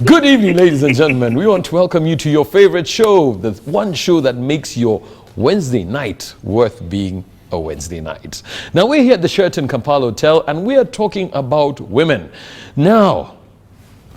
Good evening, ladies and gentlemen. We want to welcome you to your favorite show, the one show that makes your Wednesday night worth being a Wednesday night. Now, we're here at the Sheraton Kampala Hotel, and we are talking about women. Now,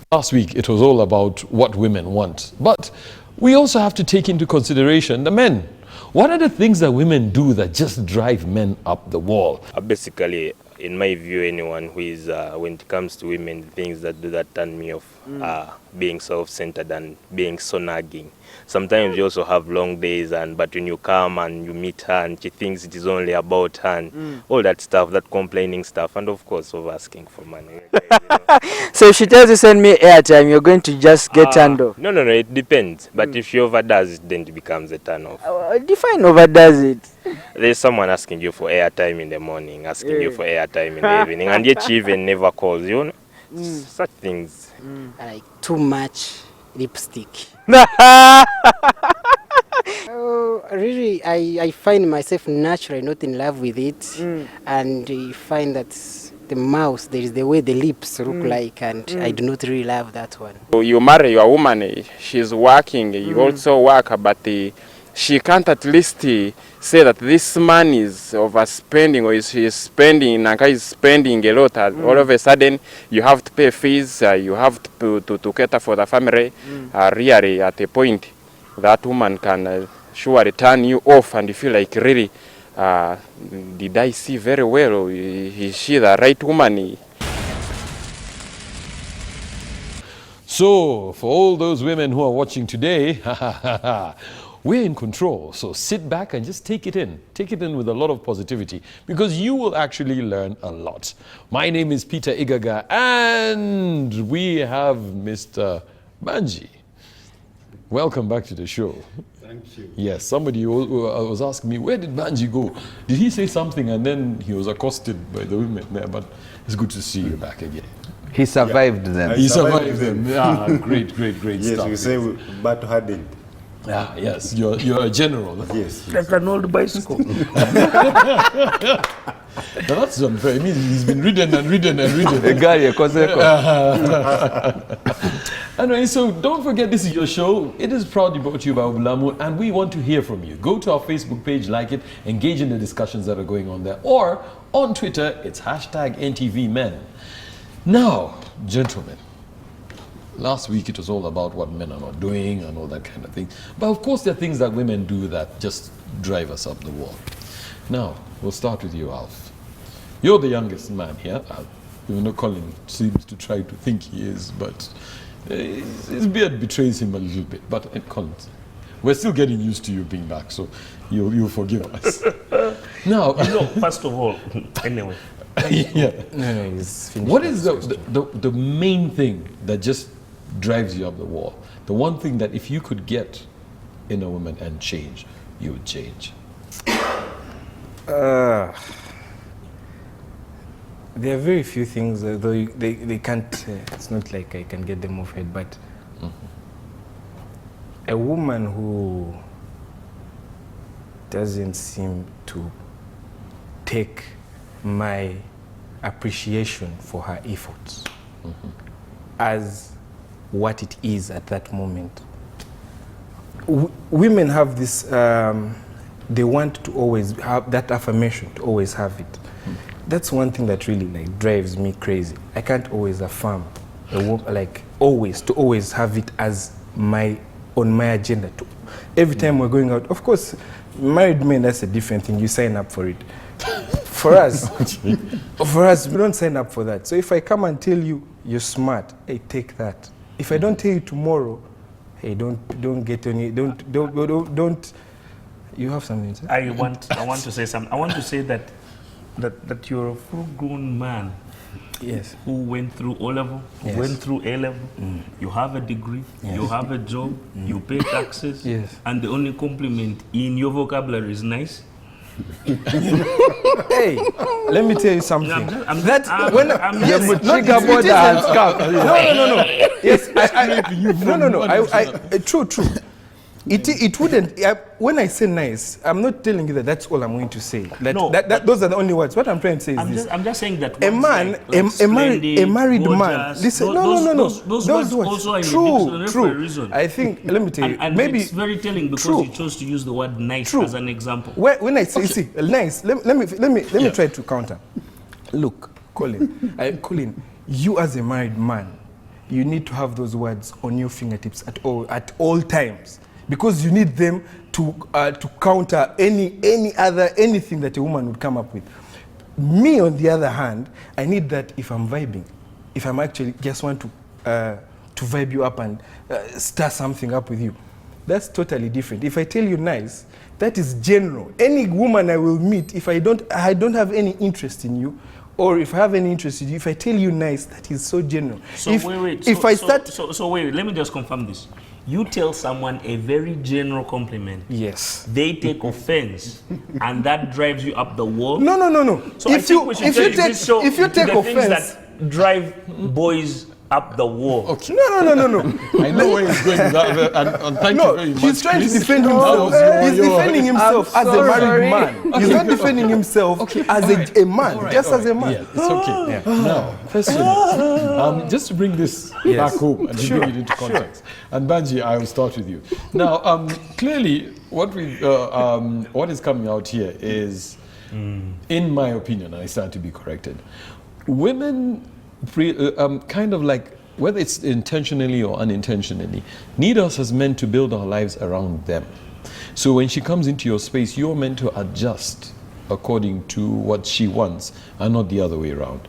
last week it was all about what women want, but we also have to take into consideration the men. What are the things that women do that just drive men up the wall? Basically, in my view, anyone who is, when it comes to women, the things that do that turn me off are being self-centered and being so nagging. Sometimes you also have long days, but when you come and you meet her and she thinks it is only about her and all that stuff, that complaining stuff, and of course of asking for money. So if she tells you send me airtime, you're going to just get turned off? No, it depends. But if she overdoes it, then it becomes a turn off. Define overdoes it. There's someone asking you for airtime in the morning, asking you for airtime in the evening, and yet she even never calls you. Such things. Like too much lipstick. Really, I find myself naturally not in love with it, and I find that the mouth, there is the way the lips look like, and I do not really love that one. You marry your woman, she's working, you also work, but she can't at least say that this man is overspending or she is spending, Nanka is spending a lot. All of a sudden, you have to pay fees, you have to cater for the family. Really, at a point, that woman can surely turn you off and you feel like, really, did I see very well? Is she the right woman? So, for all those women who are watching today, we're in control. So sit back and just take it in. Take it in with a lot of positivity, because you will actually learn a lot. My name is Peter Igaga, and we have Mr. Banji. Welcome back to the show. Thank you. Yes, somebody was asking me, where did Banji go? Did he say something and then he was accosted by the women there? But it's good to see you back again. He survived them. He survived them. Yeah, great Yes, stuff. we say battle hardened. Yeah, yes, you're a general. Yes. Like an old bicycle. Now that's unfair. It means he's been ridden and ridden and ridden. Anyway, so don't forget, this is your show. It is proudly brought to you by Obulamu, and we want to hear from you. Go to our Facebook page, like it, engage in the discussions that are going on there. Or on Twitter, it's hashtag NTV MEN. Now, gentlemen, last week it was all about what men are not doing and all that kind of thing. But of course there are things that women do that just drive us up the wall. Now, we'll start with you, Alf. You're the youngest man here. Even though Colin seems to try to think he is, but his beard betrays him a little bit. But Colin, we're still getting used to you being back, so you'll forgive us. Now, first of all, anyway. Yeah. No, what is the main thing that just drives you up the wall? The one thing that if you could get in a woman and change, you would change? There are very few things, though they can't, it's not like I can get them off head, but a woman who doesn't seem to take my appreciation for her efforts as what it is at that moment. Women have this, they want to always have that affirmation, to always have it. That's one thing that really drives me crazy. I can't always affirm a woman, to always have it as on my agenda. Every time we're going out, of course, married men, that's a different thing. You sign up for it. For us, we don't sign up for that. So if I come and tell you you're smart, hey, take that. If I don't tell you tomorrow, hey, don't get any, don't. You have something to say? I want to say something. I want to say that you're a full-grown man. Yes. Who went through O-level, Yes. went through A-level. You have a degree. Yes. You have a job. You pay taxes. Yes. And the only compliment in your vocabulary is nice. Hey, let me tell you something. I'm Yes, true. It wouldn't. When I say nice, I'm not telling you that that's all I'm going to say. No, Those are the only words. What I'm trying to say is this. I'm just saying that A man, a married man. gorgeous, Listen, those words also are in the dictionary for a reason. I think. Let me tell you. And maybe it's very telling because true. you chose to use the word nice True. as an example. When I say, see, nice. Let me try to counter. Look, Colin, you as a married man, you need to have those words on your fingertips at all times, because you need them to counter anything that a woman would come up with. Me, on the other hand, I need that if I'm vibing, if I'm actually just want to vibe you up and stir something up with you. That's totally different. If I tell you nice, that is general. Any woman I will meet, if I don't have any interest in you, or if I have any interest in you, if I tell you nice, that is so general. So wait, let me just confirm this. You tell someone a very general compliment. Yes. They take offense, and that drives you up the wall. No. So I think we should if you take the offense, things that drive boys up the wall. Okay. No. I know where he's going with that, and thank you very much. He's trying to Chris. defend himself. He's defending himself as a married man. He's not defending himself as a man, as a man. Yeah, it's okay. Now, question is, just to bring this back home and to bring it into context. And Banji, I will start with you. Now, clearly, what is coming out here is, in my opinion, and I stand to be corrected, women kind of like, whether it's intentionally or unintentionally, need us as men to build our lives around them. So when she comes into your space, you're meant to adjust according to what she wants and not the other way around.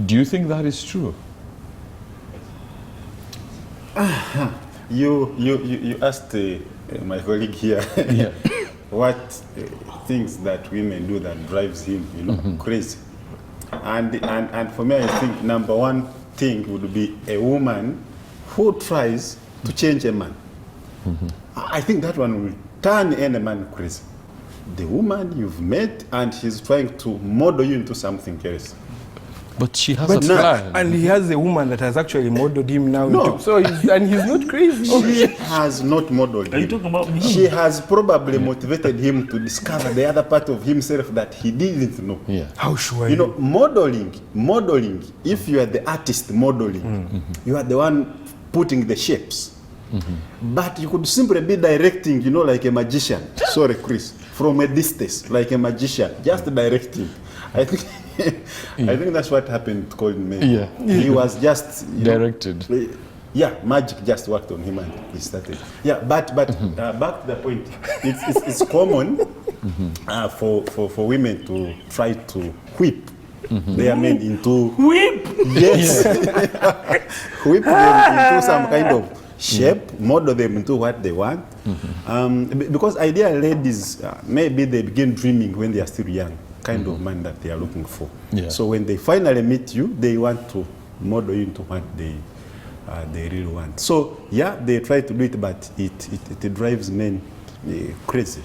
Do you think that is true? You asked my colleague here what things that women do that drives him, crazy. And for me, I think number one thing would be a woman who tries to change a man. I think that one will turn any man crazy. The woman you've met and she's trying to model you into something else. But she has a plan. And he has a woman that has actually modeled him now. No. And he's not crazy. She has not modeled him. Are you talking about me? She has probably motivated him to discover the other part of himself that he didn't know. Yeah. How sure You know, modeling, if you are the artist modeling, you are the one putting the shapes. But you could simply be directing, like a magician. Sorry, Chris. From a distance, like a magician, just directing. I think that's what happened to Colin May. Yeah. He was just directed. Magic just worked on him and he started. Yeah, but back to the point. It's common for women to try to whip their men into Whip! Yes. Whip them into some kind of shape, model them into what they want. Because ideal ladies, maybe they begin dreaming when they are still young, kind of man that they are looking for. Yeah. So when they finally meet you, they want to model you into what they really want. So yeah, they try to do it, but it drives men crazy.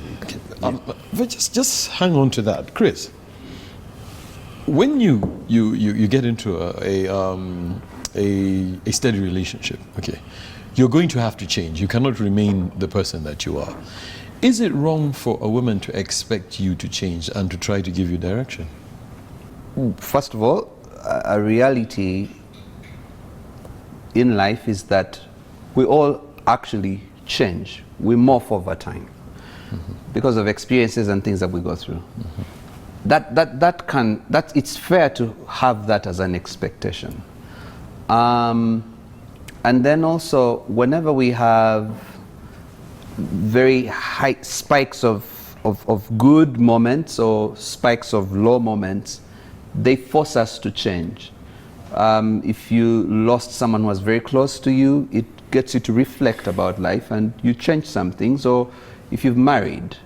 But just hang on to that, Chris. When you get into a steady relationship, okay, you're going to have to change. You cannot remain the person that you are. Is it wrong for a woman to expect you to change and to try to give you direction? First of all, a reality in life is that we all actually change. We morph over time because of experiences and things that we go through. It's fair to have that as an expectation. And then also, whenever we have very high spikes of good moments or spikes of low moments, they force us to change. If you lost someone who was very close to you, it gets you to reflect about life and you change some things. Or if you've married,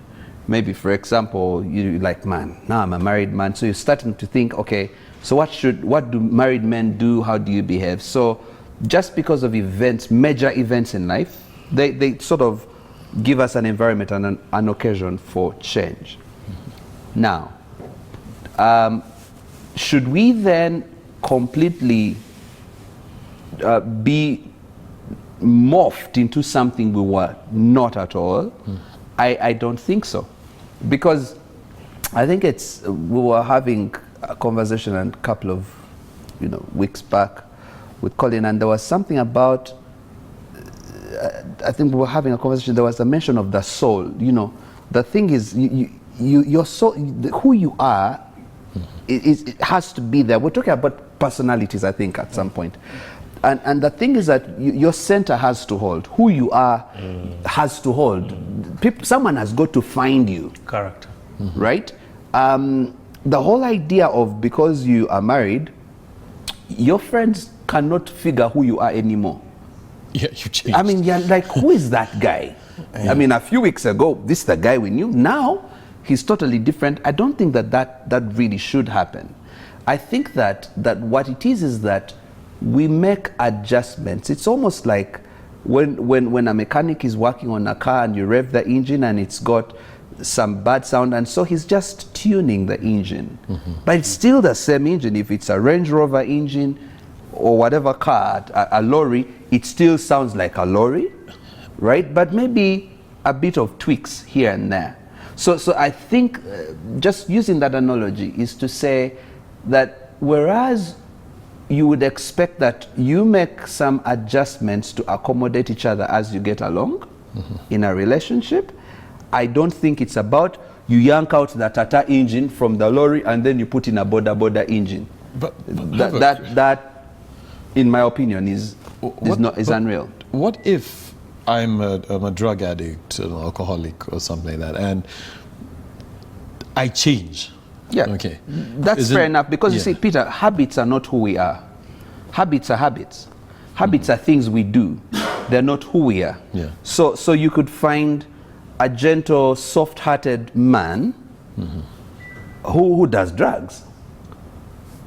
maybe for example, you're like, man, now I'm a married man. So you're starting to think, okay, so what do married men do? How do you behave? So just because of events, major events in life, they sort of give us an environment and an occasion for change. Now, should we then completely be morphed into something we were not at all. I don't think so. Because I think we were having a conversation a couple of weeks back with Colin, and there was something about, I think we were having a conversation, there was a mention of the soul. The thing is, your soul, who you are, it has to be there. We're talking about personalities, I think, at some point. And the thing is that your center has to hold. Who you are has to hold. Someone has got to find you. Character. Right? The whole idea of, because you are married, your friends cannot figure who you are anymore. Yeah, you changed. I mean, you're like, who is that guy? I mean, a few weeks ago, this is the guy we knew. Now, he's totally different. I don't think that really should happen. I think that what it is that we make adjustments. It's almost like when a mechanic is working on a car and you rev the engine and it's got some bad sound, and so he's just tuning the engine. But it's still the same engine. If it's a Range Rover engine or whatever car, a lorry, it still sounds like a lorry, right? But maybe a bit of tweaks here and there. So I think just using that analogy is to say that whereas you would expect that you make some adjustments to accommodate each other as you get along in a relationship, I don't think it's about you yank out the Tata engine from the lorry and then you put in a Boda engine. But that, in my opinion, is unreal. What if I'm a drug addict, an alcoholic or something like that, and I change? Yeah, okay. That's fair enough, because you see, Peter, habits are not who we are. Habits are habits. Habits are things we do. They're not who we are. Yeah. So you could find a gentle, soft-hearted man who does drugs.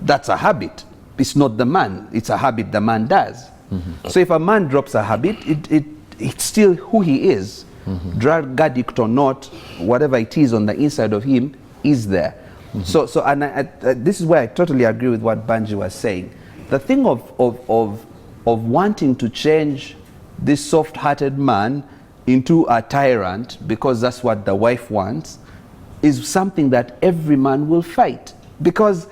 That's a habit. It's not the man. It's a habit the man does. So if a man drops a habit, it's still who he is. Drug addict or not, whatever it is on the inside of him is there. So this is where I totally agree with what Banji was saying. The thing of wanting to change this soft-hearted man into a tyrant because that's what the wife wants is something that every man will fight. Because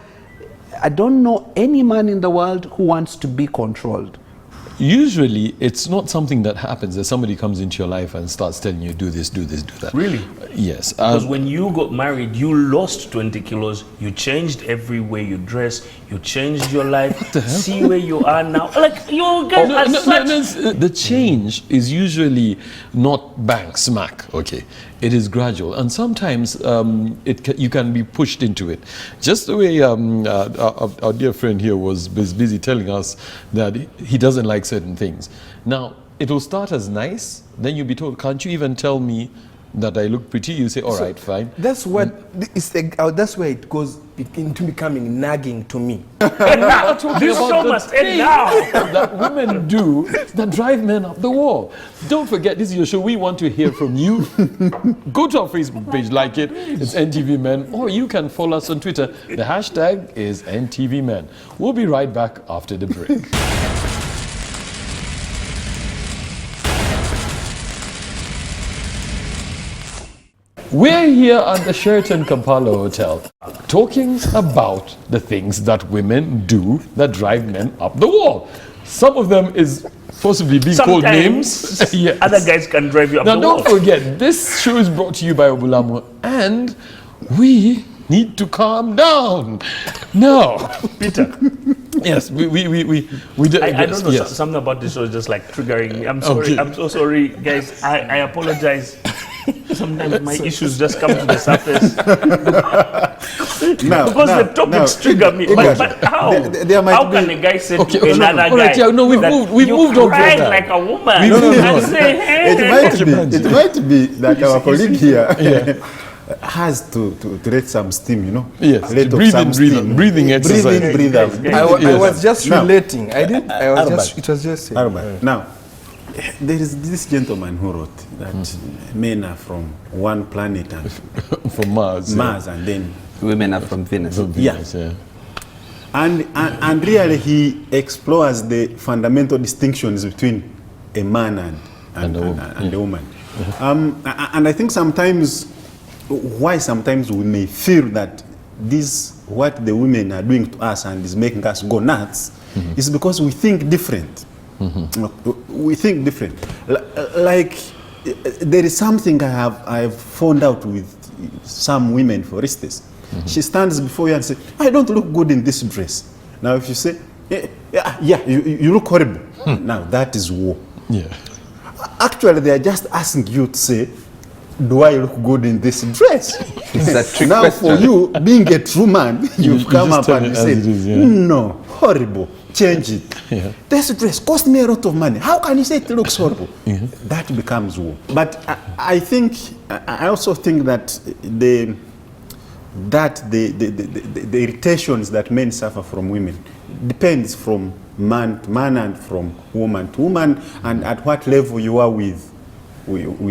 I don't know any man in the world who wants to be controlled. Usually, it's not something that happens that somebody comes into your life and starts telling you, do this, do this, do that. Really? Yes. Because when you got married, you lost 20 kilos, you changed every way you dress, you changed your life. What the hell? See where you are now. Like, you guys the change is usually not bang, smack, okay? It is gradual. And sometimes you can be pushed into it. Just the way our dear friend here was busy telling us that he doesn't like certain things. Now, it will start as nice, then you'll be told, can't you even tell me that I look pretty? You say, all right, fine. That's what that's where it goes into becoming nagging to me. And now, this show must end now. That women do that drive men up the wall. Don't forget, this is your show. We want to hear from you. Go to our Facebook page, like it. It's NTV Men, or you can follow us on Twitter. The hashtag is NTV Men. We'll be right back after the break. We're here at the Sheraton Kampala Hotel talking about the things that women do that drive men up the wall. Some of them is possibly being called names. Yes. Other guys can drive you up now, the wall. don't forget, this show is brought to you by Obulamu, and we need to calm down. Now, Peter. Yes, we did. I don't know, yes. something about this show is just like triggering me. I'm sorry. Okay. I'm so sorry, guys. I apologize. Sometimes my issues just come to the surface. Because the topics trigger me. But how? How can a guy say to another guy? Right, yeah, no, we've moved on from that. Like a woman. And say, hey. It might be that our colleague here has to let some steam, you know. Yes, let breathing exercise. Breathe out. I was just relating. It was just now, there is this gentleman who wrote that men are from one planet and from Mars, and then women are from Venus. Yeah. And really he explores the fundamental distinctions between a man and a woman. And I think sometimes we may feel that what the women are doing to us and is making us go nuts is because we think different. We think different. Like there is something I've found out with some women, for instance. She stands before you and says, I don't look good in this dress. Now if you say, you look horrible. Now that is war. Yeah. Actually, they are just asking you to say, do I look good in this dress? It's a trick now question. for you, being a true man, you've come just up tell and it you as said, it is, yeah. no, horrible, change it. Yeah. This dress cost me a lot of money. How can you say it looks horrible? That becomes war. But I also think that the irritations that men suffer from women depends from man to man and from woman to woman, and at what level you are with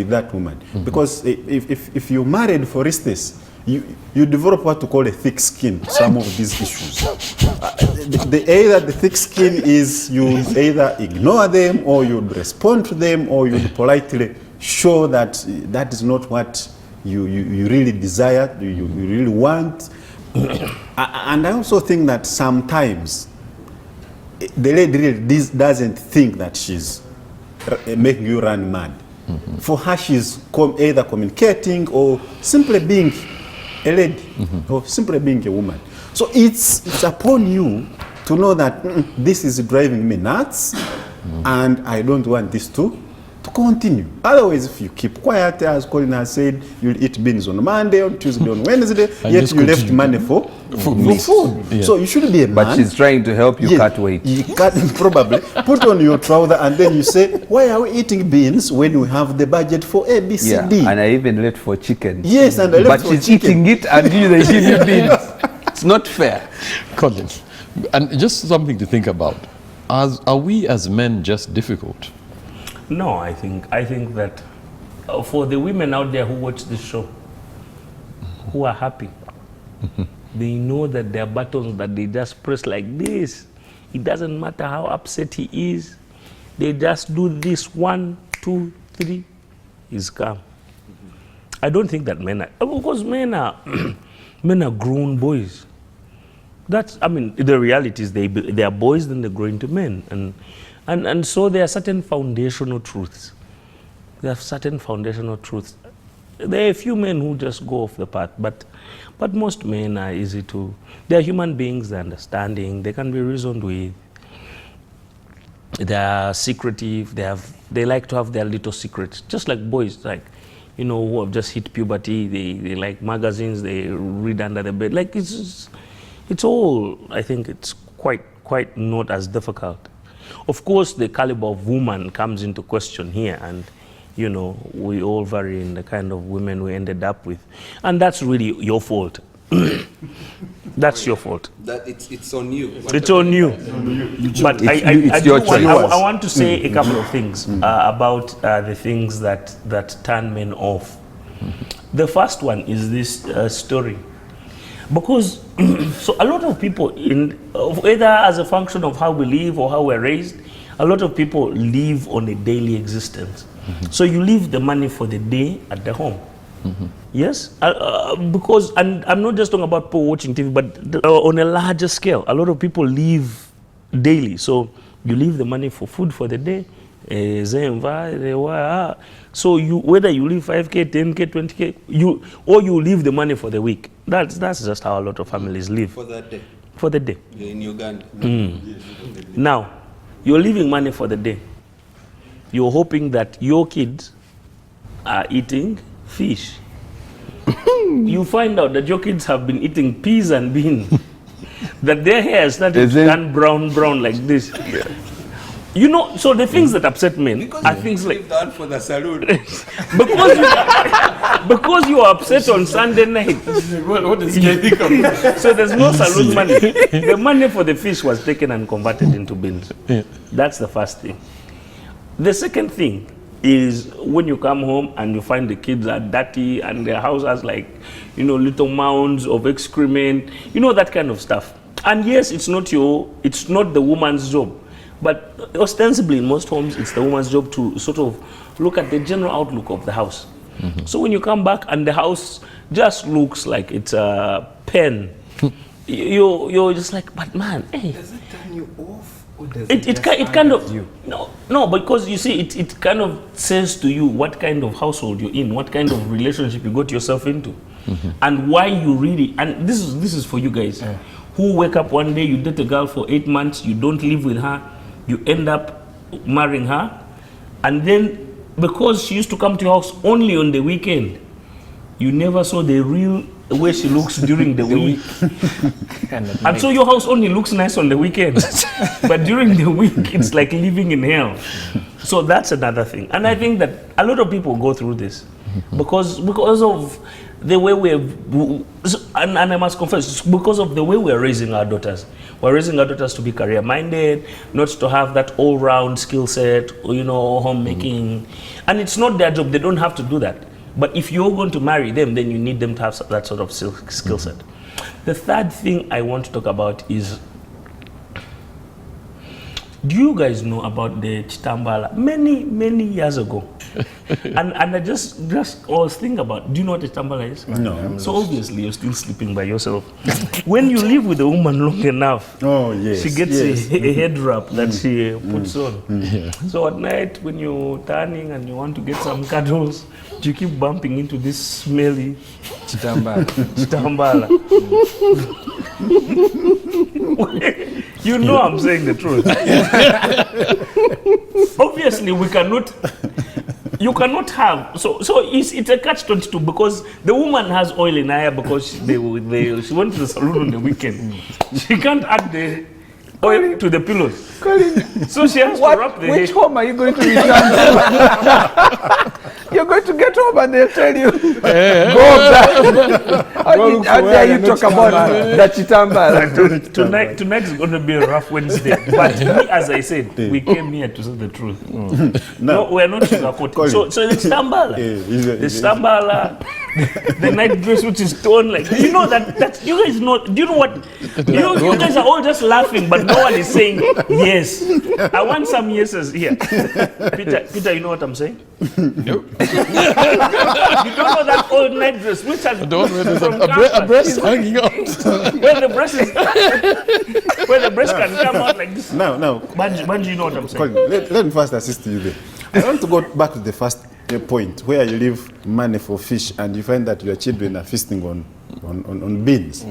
that woman. Because if you're married, for instance, you develop what to call a thick skin to some of these issues. Either the thick skin is you either ignore them, or you respond to them, or you politely show that that is not what you really desire, you really want. And I also think that sometimes the lady really doesn't think that she's making you run mad. For her, she's either communicating or simply being a lady, or simply being a woman. So it's upon you to know that this is driving me nuts, and I don't want this to continue. Otherwise, if you keep quiet, as Colin has said, you'll eat beans on Monday, on Tuesday, on Wednesday, yet you left money for food. Yeah. So you should be a man. But she's trying to help you cut weight. You cut, probably put on your trouser, and then you say, why are we eating beans when we have the budget for A, B, C, D? And I even left for chicken. Yes, and I left but for she's chicken. eating it and they give you beans. It's not fair. Colin, and just something to think about. Are we as men just difficult? No, I think that for the women out there who watch this show, who are happy, they know that there are buttons that they just press like this. It doesn't matter how upset he is. They just do this 1, 2, 3. He's calm. I don't think that men are, because men are grown boys. The reality is they are boys, then they grow into men, and so there are certain foundational truths. There are a few men who just go off the path, but most men are easy to. They are human beings, they're understanding, they can be reasoned with. They are secretive, they like to have their little secrets, just like boys, who have just hit puberty, they like magazines, they read under the bed. It's all, I think it's quite not as difficult. Of course, the caliber of woman comes into question here, and we all vary in the kind of women we ended up with, and that's really your fault. That's your fault. It's on you. It's on you. But I want to say a couple of things about the things that turn men off. The first one is this story. Because so a lot of people, either as a function of how we live or how we're raised, a lot of people live on a daily existence. So you leave the money for the day at the home. Yes? Because, and I'm not just talking about people watching TV, but on a larger scale, a lot of people live daily. So you leave the money for food for the day. So whether you leave 5K, 10K, 20K, or you leave the money for the week. That's just how a lot of families live. For that day. For the day. In Uganda. Now, you're leaving money for the day. You're hoping that your kids are eating fish. You find out that your kids have been eating peas and beans. That their hair started to turn brown like this. So the things that upset men are things like that for the salute. because you are upset on Sunday night. What does he think of that? So there's no salute money. The money for the fish was taken and converted into beans. That's the first thing. The second thing is when you come home and you find the kids are dirty and their house has little mounds of excrement, that kind of stuff. And yes, it's not the woman's job. But ostensibly, in most homes, it's the woman's job to sort of look at the general outlook of the house. So when you come back and the house just looks like it's a pen, you're just like, but man, hey. Does it turn you off? Or does It kind of no, because you see it kind of says to you what kind of household you're in, what kind of relationship you got yourself into, and why you really, and this is for you guys who wake up one day, you date a girl for 8 months, you don't live with her, you end up marrying her, and then because she used to come to your house only on the weekend, you never saw the real way she looks during the week. And so your house only looks nice on the weekend, but during the week it's like living in hell. So that's another thing. And I think that a lot of people go through this because of the way and I must confess, because of the way we're raising our daughters. We're raising our daughters to be career-minded, not to have that all-round skill set, homemaking. And it's not their job. They don't have to do that. But if you're going to marry them, then you need them to have that sort of skill set. The third thing I want to talk about is, do you guys know about the Chitambala many years ago? and I just was thinking about, do you know what a Chitambala is? No. So obviously you're still sleeping by yourself. When you live with a woman long enough, she gets a head wrap that she puts on. So at night when you're turning and you want to get some cuddles, you keep bumping into this smelly Chitambala. You know I'm saying the truth. Obviously you cannot have, so it's a catch-22 because the woman has oil in her hair because she went to the salon on the weekend. She can't add the oil to the pillows. So she has to wrap the Which hair. home are you going to return to? You're going to get home and they'll tell you, go back. How dare you talk about the Chitambala? Tonight is going to be a rough Wednesday. But me, as I said, we came here to say the truth. No, we're not sugarcoating. So the Chitambala, the night dress which is torn, like, you know that you guys know, do you know what, you guys are all just laughing, but no one is saying yes. I want some yeses here. Peter, you know what I'm saying? Nope. You don't know that old night dress which has The one where there's a breast hanging out. where the breast can come out like this. Now, Banji, you know what I'm saying? Colin, let me first assist you there. I want to go back to the first point where you leave money for fish and you find that your children are feasting on beans.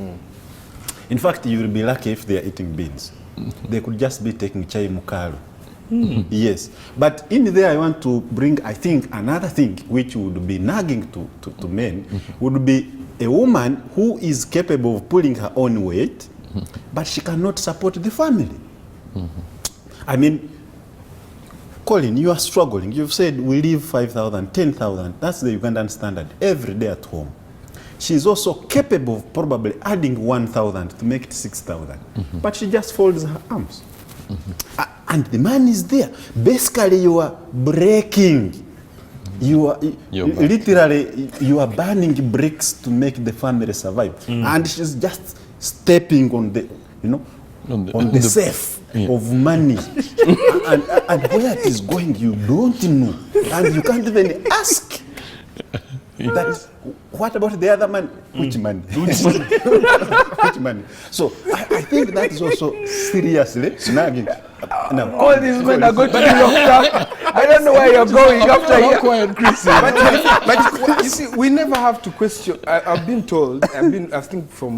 In fact, you will be lucky if they are eating beans. They could just be taking chai mukalu. Yes, but in there I want to bring, I think, another thing which would be nagging to men would be a woman who is capable of pulling her own weight, but she cannot support the family. I mean, Colin, you are struggling. You've said we leave 5,000, 10,000. That's the Ugandan standard every day at home. She's also capable of probably adding 1,000 to make it 6,000. But she just folds her arms. And the man is there. Basically, you are breaking. You are literally, you are burning bricks to make the family survive. And she's just stepping on the, on the safe of money. and where it is going, you don't know. And you can't even ask. That is, what about the other man? Which money? Which money? So I think that is also seriously snagging. Now, All these men are going to be locked up. I don't know where you're going after here. Quiet, Chris. But you see, we never have to question. I've been told, I think from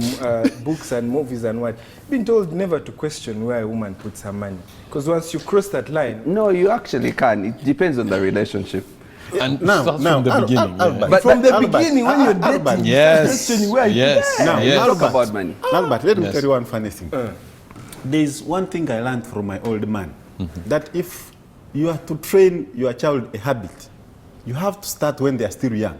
books and movies and what, been told never to question where a woman puts her money. Because once you cross that line, No, you actually can. It depends on the relationship. And now, starts from the beginning. Albert, but from the Albert, beginning when you're dating, Albert, Yes. questioning where you Yes. Now, Yes. Talk Albert, about money. Albert, let me Yes. tell you one funny thing. There's one thing I learned from my old man, that if you are to train your child a habit, you have to start when they are still young.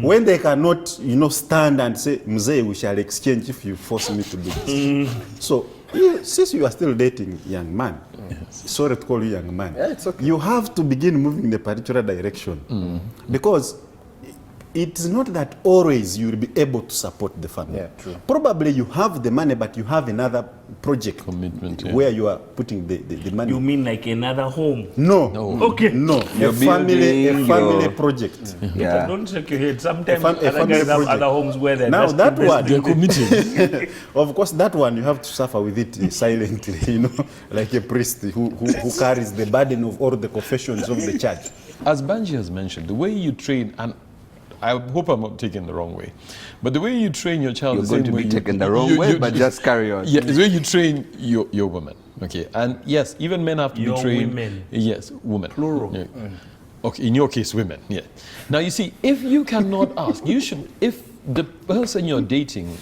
When they cannot, stand and say, Mzee, we shall exchange if you force me to do this. So, since you are still dating young man, sorry to call you young man, Yeah, it's okay. you have to begin moving in a particular direction. Because it's not that always you'll be able to support the family. Yeah, true. Probably you have the money, but you have another project Commitment, yeah. where you are putting the money. You mean like another home? No. Okay. No. You're A family building project. Yeah. Don't shake your head. Sometimes A other family guys have project. other homes where they're Now just that one, They're committed. of course, that one you have to suffer with it silently, you know, like a priest who carries the burden of all the confessions of the church. As Banji has mentioned, the way you train, and I hope I'm not taken the wrong way, but the way you train your child, You're the going same to way be you- taken the wrong way, but just carry on. Yeah, the way you train your woman. Okay, and yes, even men have to Your be trained. women. Yes, women. Plural. Yeah. Okay, in your case, women. Yeah. Now you see, if you cannot ask, you should. If the person you're dating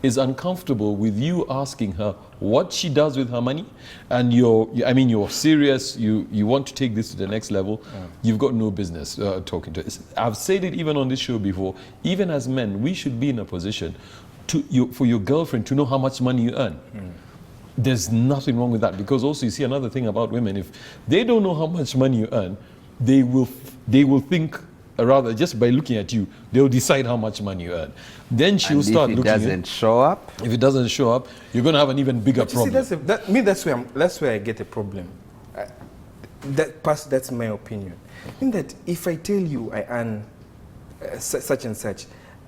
is uncomfortable with you asking her what she does with her money, and you're serious, you want to take this to the next level, you've got no business talking to her. I've said it even on this show before. Even as men, we should be in a position for your girlfriend to know how much money you earn. There's nothing wrong with that, because also you see another thing about women: if they don't know how much money you earn, they will think. Rather, just by looking at you, they'll decide how much money you earn. Then she'll And start if it looking. doesn't show up, If it doesn't show up, you're going to have an even bigger But you see, problem. that's where I get a problem. That's my opinion. In that, if I tell you I earn such and such,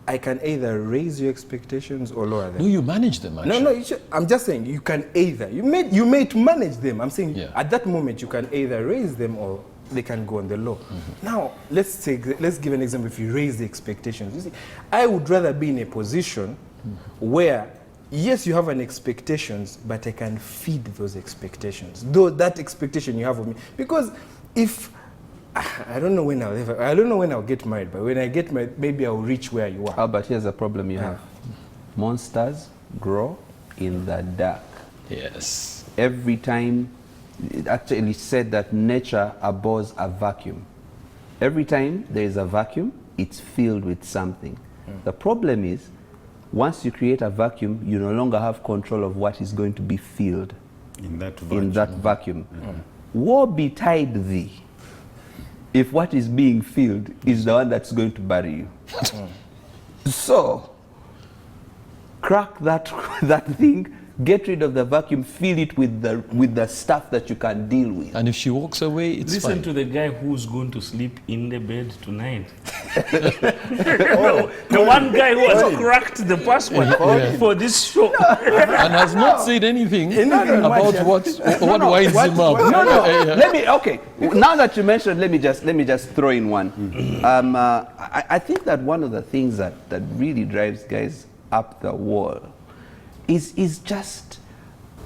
I can either raise your expectations or lower them. No, you manage them, actually. No, I'm just saying you can either. You may to manage them. I'm saying Yeah. at that moment you can either raise them or they can go on the low. Now let's give an example. If you raise the expectations, you see, I would rather be in a position where yes, you have an expectations, but I can feed those expectations. Though that expectation you have of me, because if I don't know when I'll get married, but when I get married, maybe I'll reach where you are. but here's a problem you have. Monsters grow in the dark. Yes. Every time, it actually said that nature abhors a vacuum. Every time there is a vacuum, it's filled with something. The problem is, once you create a vacuum, you no longer have control of what is going to be filled In that in that vacuum. Woe betide thee if what is being filled is the one that's going to bury you. So, crack that thing, get rid of the vacuum, fill it with the stuff that you can deal with. And if she walks away, it's Listen fine. to the guy who's going to sleep in the bed tonight. The one guy who has cracked the password for this show. And has not said anything about what winds him up. Let me, okay, now that you mentioned, let me just throw in one. I think that one of the things that really drives guys up the wall is just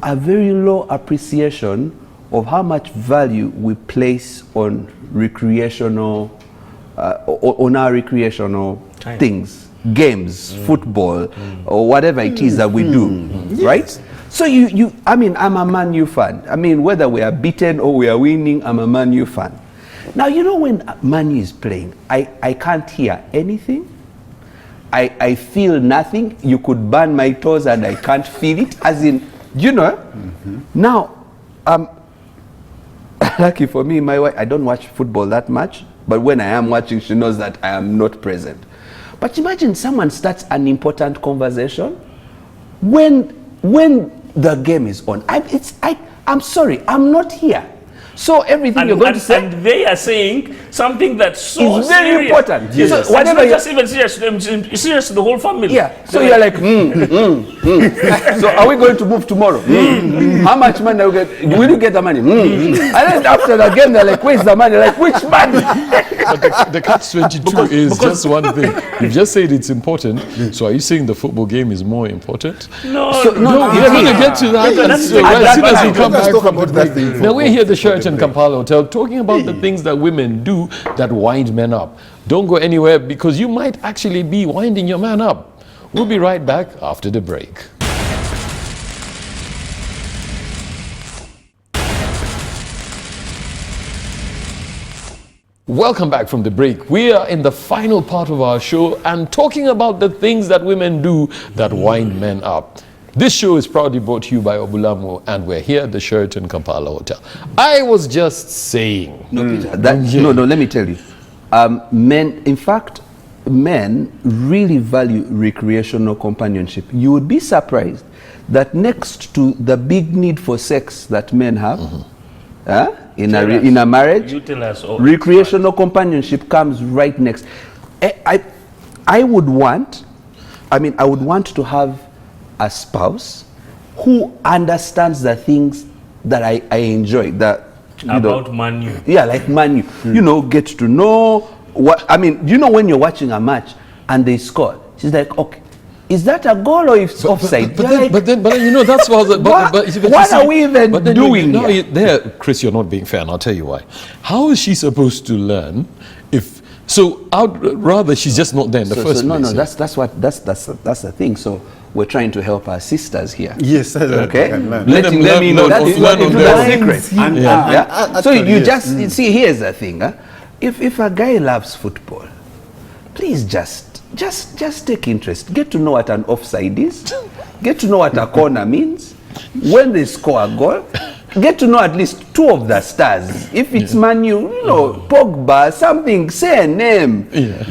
a very low appreciation of how much value we place on recreational, on our recreational Time. things, games, football, or whatever it is that we do, right? So I mean, I'm a Man U fan. I mean, whether we are beaten or we are winning, I'm a Man U fan. Now, you know, when Man U is playing, I can't hear anything. I feel nothing. You could burn my toes and I can't feel it. As in, you know. Now, lucky for me, my wife, I don't watch football that much. But when I am watching, she knows that I am not present. But imagine someone starts an important conversation when the game is on. I'm sorry, I'm not here. So everything you're going to say, and they are saying something that's so is very serious. important. Yes. So So whatever not you- just even serious to them, it's serious to the whole family. yeah. So you're like, So are we going to move tomorrow? How much money will you get the money? And then after the game, they're like, where's the money? Like, which money? But the catch-22 is just one thing. You've just said it's important. So are you saying the football game is more important? No, No, we're going to get to that as soon as we come Let's back talk from the about that break. thing Now we're here at the Sheraton Kampala Hotel talking about the things that women do that wind men up. Don't go anywhere, because you might actually be winding your man up. We'll be right back after the break. Welcome back from the break. We are in the final part of our show and talking about the things that women do that wind men up. This show is proudly brought to you by Obulamo, and we're here at the Sheraton Kampala Hotel. I was just saying. No, let me tell you. Men, in fact, men really value recreational companionship. You would be surprised that next to the big need for sex that men have, in a marriage, You tell us all. recreational companionship comes right next. I would want to have a spouse who understands the things that I enjoy. That About Manu. yeah, like Manu. You know, get to know what I mean. You know, when you're watching a match and they score, she's like, okay, is that a goal or if it's offside? But then, you know, that's what. What are we even doing here? There, Chris, you're not being fair, and I'll tell you why. How is she supposed to learn if? So I'd rather she's just not there in the first place. No, that's the thing. So we're trying to help our sisters here. Yes, Okay, learn. letting them know that is learn on the their secret. And- Yeah. So actually, you yes. just see. Here's the thing. If a guy loves football, please just take interest. Get to know what an offside is. Get to know what a corner means. When they score a goal, get to know at least two of the stars. If it's Manu, you know, Pogba, something, say a name.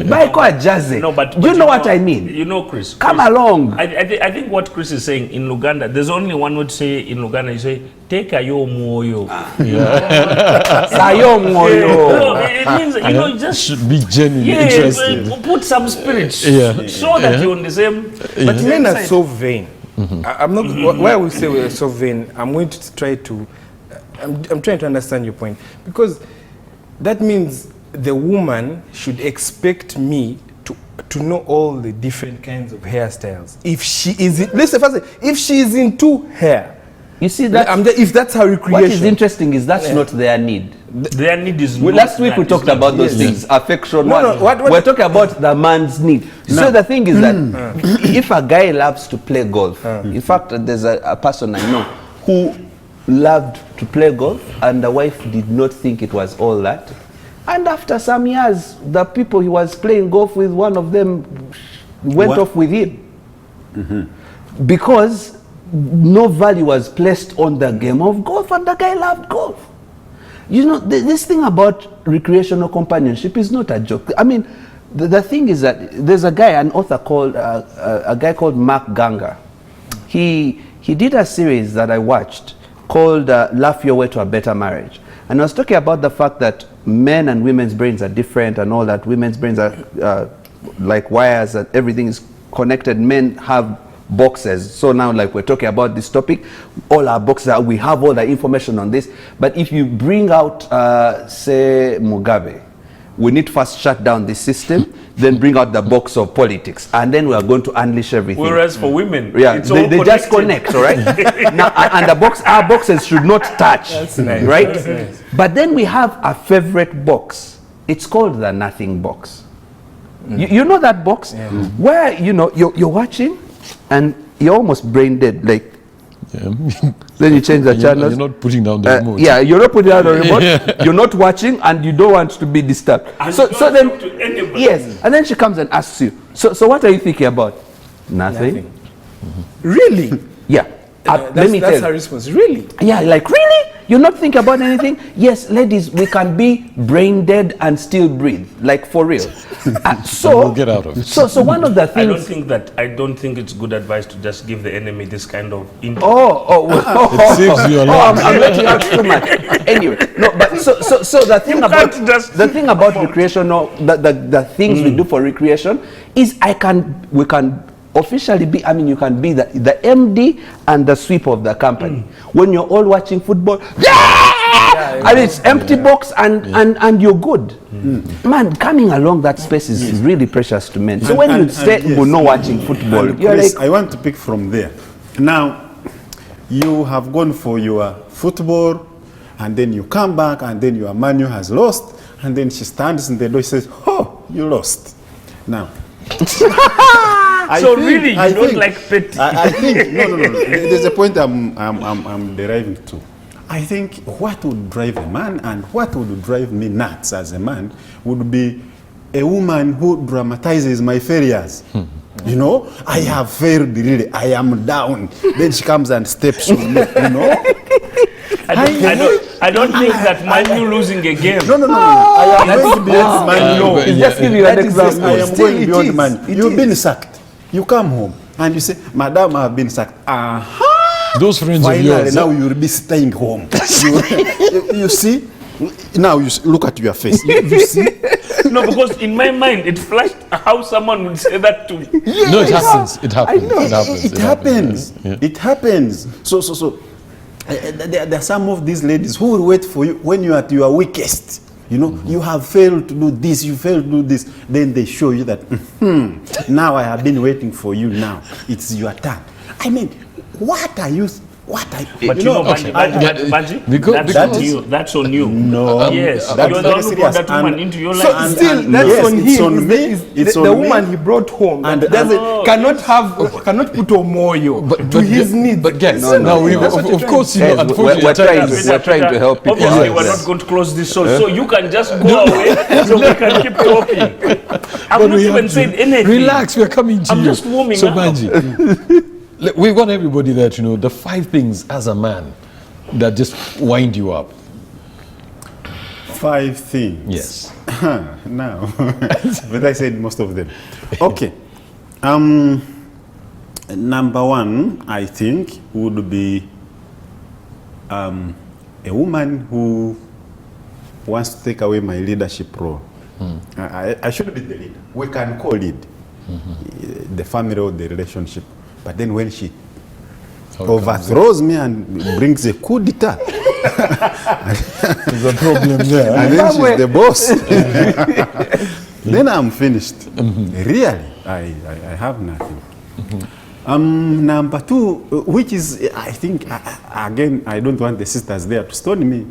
Buy a jersey. No, but you know what I mean? You know, Chris. Come Chris, along. I think what Chris is saying in Luganda, there's only one word to say in Luganda. You say, take a yo moyo. Sayo moyo. No, it means, you know, just should be genuinely interested. put some spirit. Yeah. Show that you're on the same. But men are so vain. I'm not. Why we say we're so vain? I'm going to try to. I'm trying to understand your point, because that means the woman should expect me to know all the different kinds of hairstyles. If she is, let's say first, if she is into hair, You see that? if that's her recreation. What is interesting is that's not their need. Their need is Well, not last week that, we it's talked not about those this. things, affection. No, what- We're talking about the man's need. So the thing is that if a guy loves to play golf, in fact, there's a person I know who loved to play golf, and the wife did not think it was all that. And after some years, the people he was playing golf with, one of them went off with him because no value was placed on the game of golf, and the guy loved golf. You know, this thing about recreational companionship is not a joke. I mean, the thing is that there's a guy, an author called, a guy called Mark Ganga. He did a series that I watched called Laugh Your Way to a Better Marriage. And I was talking about the fact that men and women's brains are different and all that. Women's brains are like wires and everything is connected. Men have boxes. So now, like we're talking about this topic, all our boxes, we have all the information on this. But if you bring out, say, Mugabe, we need to first shut down this system, then bring out the box of politics, and then we are going to unleash everything. Whereas for women, Yeah, it's all they just connected. connect, all right? Now, and our boxes should not touch, nice. right? That's nice. But then we have a favorite box. It's called the nothing box. You know that box where you're watching and you're almost brain dead, like. Then you change the channels. You're not putting down the remote. Yeah, you're not putting down the remote. You're not watching, and you don't want to be disturbed. And So you so don't then, talk to anybody. yes, and then she comes and asks you. So what are you thinking about? Nothing. Really? Yeah. Let me tell That's you. her response. Really? Yeah, like really? You're not thinking about anything? Yes, ladies, we can be brain dead and still breathe, like for real. So we'll get out of it. So one of the I don't things. think it's good advice to just give the enemy this kind of info. Oh, It saves you a lot. I'm letting out too much. Anyway, no, but so the thing about can't just- the thing about recreational, the things we do for recreation is we can officially be, I mean, you can be the MD and the sweep of the company. When you're all watching football, and it's empty box and you're good. Man, coming along that space is really precious to men. So when you say we're not watching football, And you're Chris, like, I want to pick from there. Now, you have gone for your football, and then you come back, and then your Manu has lost, and then she stands in the door, says, "Oh, you lost." Now, So really, you don't like petty. I think no. There's a point I'm deriving to. I think what would drive a man and what would drive me nuts as a man would be a woman who dramatizes my failures. You know, I have failed really. I am down. Then she comes and steps on me. You know. I don't think that Man U losing a game. No. I am going beyond Man U. No. It's just giving you an example. I am Still, going it beyond is. Man U. It You've is. been sacked. You come home and you say, Madam, I have been sacked. Those friends of Finally, yours. now you'll be staying home. You see? Now you look at your face. You see? No, because in my mind, it flashed how someone would say that to me. No, it happens. It happens. It happens. It happens. Yeah. It happens. So there are some of these ladies who will wait for you when you are at your weakest. You know, you have failed to do this, you failed to do this. Then they show you that, now I have been waiting for you now. It's your turn. I mean, what are you... But you know, Banji, Because- that's on you. That's on you. No. Yes, That's you're the very one who serious. brought that woman And- into your So life. still, that's yes, on it's him. on me. It's the on me. woman he brought home And- cannot put a moyo to his needs. But guys, No, now we, That's what of you're course, you Guys, know, unfortunately, we're trying time to- is- we're trying to help people. Obviously, Yes. we're not going to close this show, so you can just go away so we can keep talking. I've But not we have even to- said anything. Relax, we are coming to I'm you. just warming so, up. Banji, we want everybody there to know the 5 things as a man that just wind you up. 5 things. Yes. Now, but I said most of them. Okay. Number 1, I think, would be a woman who wants to take away my leadership role. I should be the leader. We can co-lead the family or the relationship. But then when she overthrows me and brings a coup d'etat, There's a problem there. and then she's the boss, then I'm finished. Really, I have nothing. Number 2, which is, I think, again, I don't want the sisters there to stone me.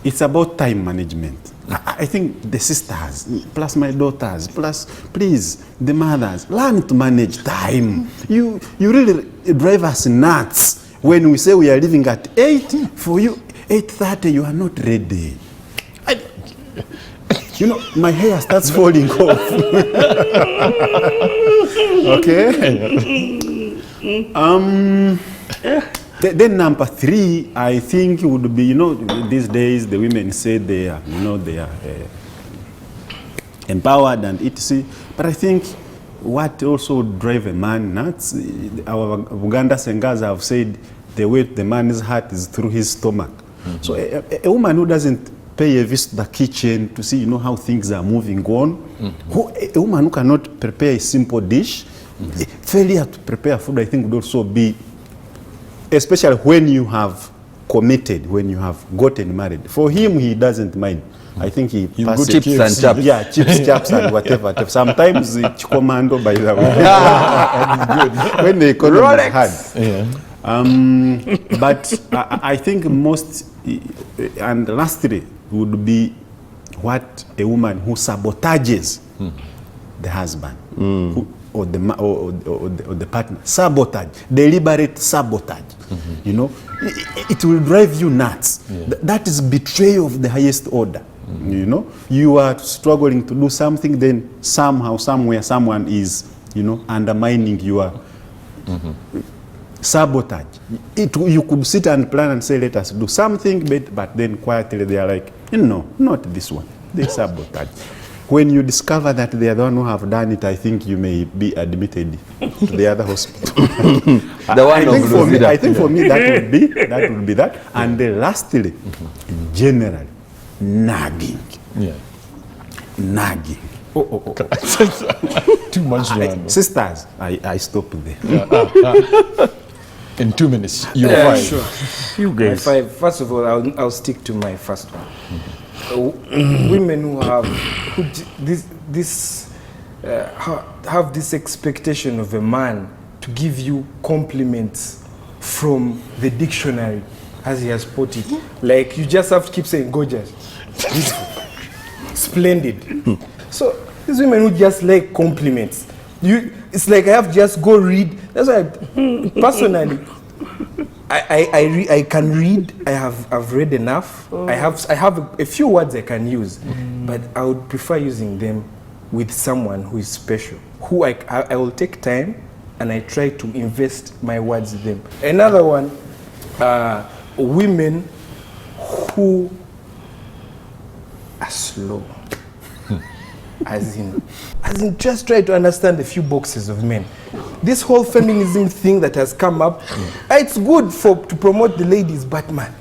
It's about time management. I think the sisters, plus my daughters, plus, please, the mothers, learn to manage time. You really drive us nuts when we say we are leaving at 8. For you, 8:30, you are not ready. You know, my hair starts falling off. Okay? Then number 3, I think would be, you know, these days the women say they are, you know, they are empowered and etc. But I think what also would drive a man nuts, our Uganda Sengas have said the way the man's heart is through his stomach. So a woman who doesn't pay a visit to the kitchen to see, you know, how things are moving on, a woman who cannot prepare a simple dish, failure to prepare food, I think would also be, especially when you have committed, when you have gotten married. For him, he doesn't mind. I think he go passes to Chips and KFC. chaps. Yeah, chips, chaps, and whatever. Sometimes it's commando, by the way. When the economy is hard. Yeah. But I think most, and lastly, would be what a woman who sabotages the husband or the partner. Sabotage, deliberate sabotage. You know, it will drive you nuts. That is betrayal of the highest order. You know, you are struggling to do something, then somehow, somewhere, someone is, you know, undermining your sabotage. You could sit and plan and say, let us do something, but then quietly they are like, no, not this one. They sabotage. When you discover that they are the one who have done it, I think you may be admitted to the other hospital. The one of Luzida. I think for me that would be that. And then lastly, generally, nagging. Yeah. Nagging. Too much to handle. Sisters, I stop there. In 2 minutes, you're fine. Sure. You My guys. 5. First of all, I'll stick to my first one. Women who have have this expectation of a man to give you compliments from the dictionary, as he has put it. Like, you just have to keep saying gorgeous, beautiful, splendid. So these women who just like compliments, it's like I have to just go read. That's why personally, I can read. I've read enough. I have a few words I can use, but I would prefer using them with someone who is special, who I will take time and I try to invest my words in them. Another one, women who are slow. As in, just try to understand a few boxes of men. This whole feminism thing that has come up, it's good to promote the ladies, but man,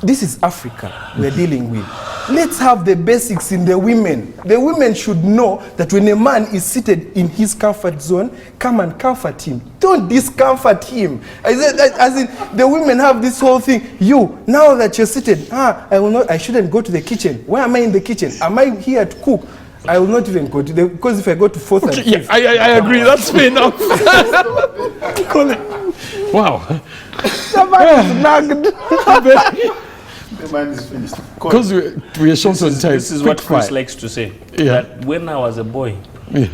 this is Africa we're dealing with. Let's have the basics in the women. The women should know that when a man is seated in his comfort zone, come and comfort him. Don't discomfort him. As in, the women have this whole thing. You, now that you're seated, I shouldn't go to the kitchen. Why am I in the kitchen? Am I here to cook? I will not even go to the, because if I go to fourth and fifth. Yeah, I agree. That's fair enough. Wow. Somebody's nagged. The man is finished. Because we are short on time. This is what Chris likes to say. Yeah. That when I was a boy, Yeah.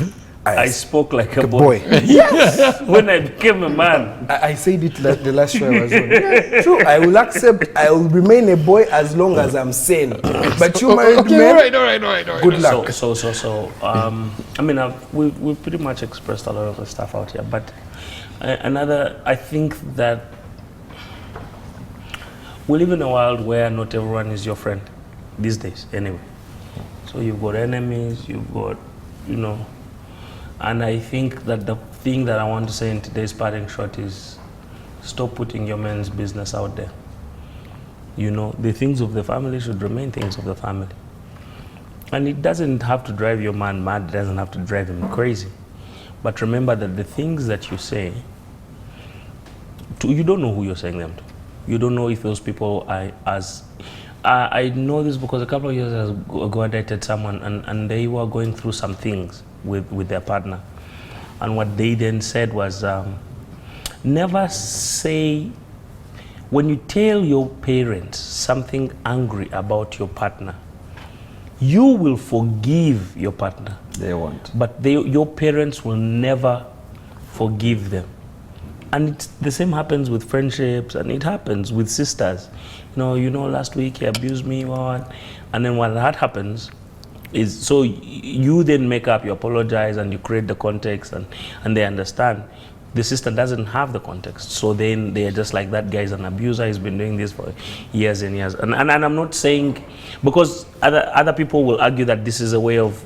I spoke like a boy. Yes. When I became a man, I said it the last show I was on. Yeah, true. I will accept. I will remain a boy as long as I'm sane. But you married men. All right. Good luck. I mean, we've pretty much expressed a lot of the stuff out here. But I think that we live in a world where not everyone is your friend these days, anyway. So you've got enemies, you've got, and I think that the thing that I want to say in today's parting shot is stop putting your men's business out there. The things of the family should remain things of the family. And it doesn't have to drive your man mad, it doesn't have to drive him crazy. But remember that the things that you say, you don't know who you're saying them to. You don't know if those people are as... I know this because a couple of years ago I dated someone and they were going through some things with their partner. And what they then said was, never say, when you tell your parents something angry about your partner, you will forgive your partner. They won't. But your parents will never forgive them. And the same happens with friendships, and it happens with sisters. Last week he abused me, and then when that happens, is so you then make up, you apologize, and you create the context, and they understand. The sister doesn't have the context, so then they're just like, that guy's an abuser, he's been doing this for years and years. And I'm not saying, because other people will argue that this is a way of,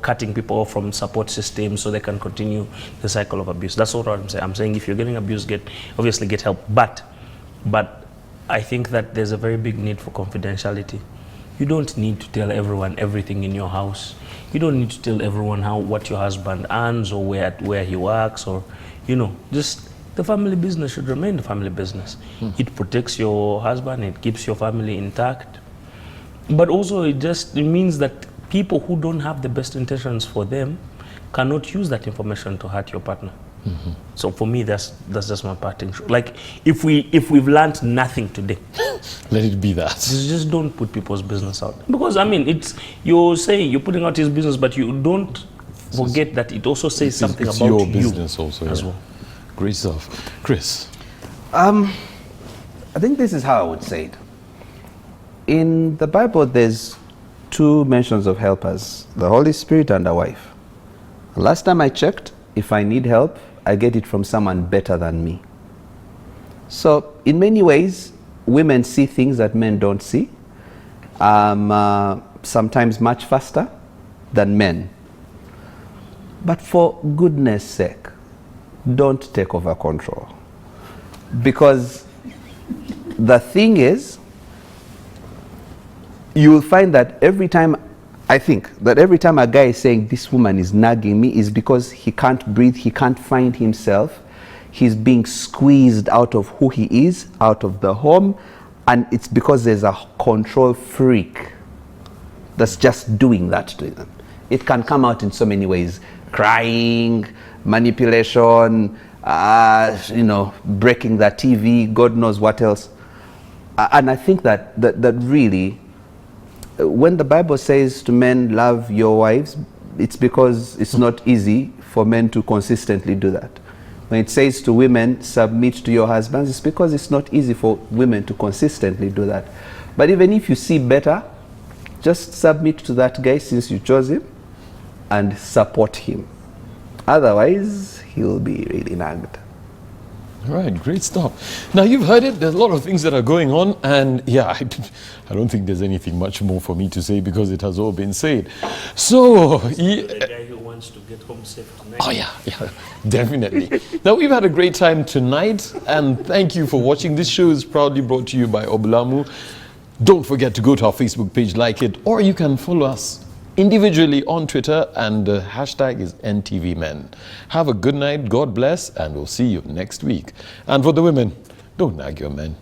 cutting people off from support systems so they can continue the cycle of abuse. That's not what I'm saying. I'm saying if you're getting abused, obviously get help. But I think that there's a very big need for confidentiality. You don't need to tell everyone everything in your house. You don't need to tell everyone what your husband earns or where he works, or just the family business should remain the family business. It protects your husband, it keeps your family intact. But also it means that people who don't have the best intentions for them cannot use that information to hurt your partner. So for me, that's just my parting shot. Like, if we've learned nothing today, let it be that. Just don't put people's business out. Because you're saying you're putting out his business, but you don't forget that it also says something it's about your you business also as well. Great stuff, Chris. I think this is how I would say it. In the Bible, there's two mentions of helpers: the Holy Spirit and a wife. Last time I checked, if I need help, I get it from someone better than me. So in many ways, women see things that men don't see, sometimes much faster than men. But for goodness sake, don't take over control. Because the thing is, you will find that every time a guy is saying this woman is nagging me, is because he can't breathe, he can't find himself, he's being squeezed out of who he is, out of the home, and it's because there's a control freak that's just doing that to them. It can come out in so many ways: crying, manipulation, breaking the TV, God knows what else. And I think that really, when the Bible says to men, love your wives, it's because it's not easy for men to consistently do that. When it says to women, submit to your husbands, it's because it's not easy for women to consistently do that. But even if you see better, just submit to that guy since you chose him and support him. Otherwise, he'll be really nagged. All right, great stuff. Now you've heard it. There's a lot of things that are going on, and yeah, I don't think there's anything much more for me to say because it has all been said. So, The guy who wants to get home safe tonight. oh yeah, definitely. Now we've had a great time tonight, and thank you for watching. This show is proudly brought to you by Obulamu. Don't forget to go to our Facebook page, like it, or you can follow us individually on Twitter, and the hashtag is NTV MEN. Have a good night, God bless, and we'll see you next week. And for the women, don't nag your men.